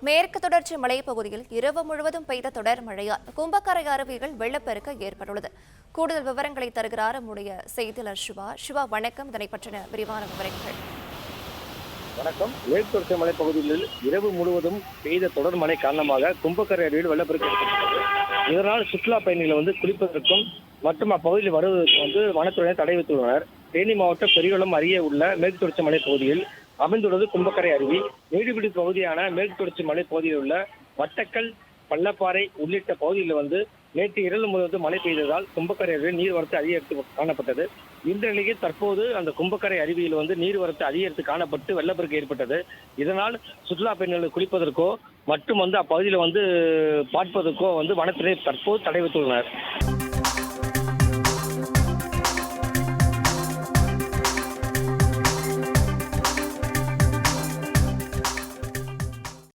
மேற்கு தொடர்ச்சி மலைப்பகுதியில் இரவு முழுவதும் பெய்த தொடர் மழையால் கும்பக்கரை அருவியில் வெள்ளப்பெருக்கு ஏற்பட்டுள்ளது. கூடுதல் விவரங்களை தருகிறார் நம்முடைய செய்தியாளர் சிவா. சிவா, வணக்கம். இதனை பற்றின விரிவான விவரங்கள். வணக்கம். மேற்கு தொடர்ச்சி மலைப்பகுதியில் இரவு முழுவதும் பெய்த தொடர் மழை காரணமாக கும்பக்கரை அருவியில் வெள்ளப்பெருக்கு ஏற்பட்டது. இதனால் சுற்றுலா பயணிகள் குளிப்பதற்கும் மற்றும் அப்பகுதியில் வருவதற்கு வனத்துறையினர் தடை விதித்துள்ளனர். தேனி மாவட்டம் பெரியகுளம் அருகே உள்ள மேற்கு தொடர்ச்சி மலைப்பகுதியில் அமைந்துள்ளது கும்பக்கரை அருவி. நீர்பிடி பகுதியான மேற்கு தொடர்ச்சி மலைப்பகுதியில் உள்ள வட்டக்கல், பள்ளப்பாறை உள்ளிட்ட பகுதியில் நேற்று இரவு முழுவதும் மழை பெய்ததால் கும்பக்கரை அருவியில் நீர்வரத்து அதிகரித்து காணப்பட்டது. இந்த நிலையில் தற்போது அந்த கும்பக்கரை அருவியில் நீர்வரத்து அதிகரித்து காணப்பட்டு வெள்ளப்பெருக்கு ஏற்பட்டது. இதனால் சுற்றுலா பயணிகள் குளிப்பதற்கோ மற்றும் அப்பகுதியில் பார்ப்பதற்கோ வனத்துறை தற்போது தடை விதித்துள்ளனர்.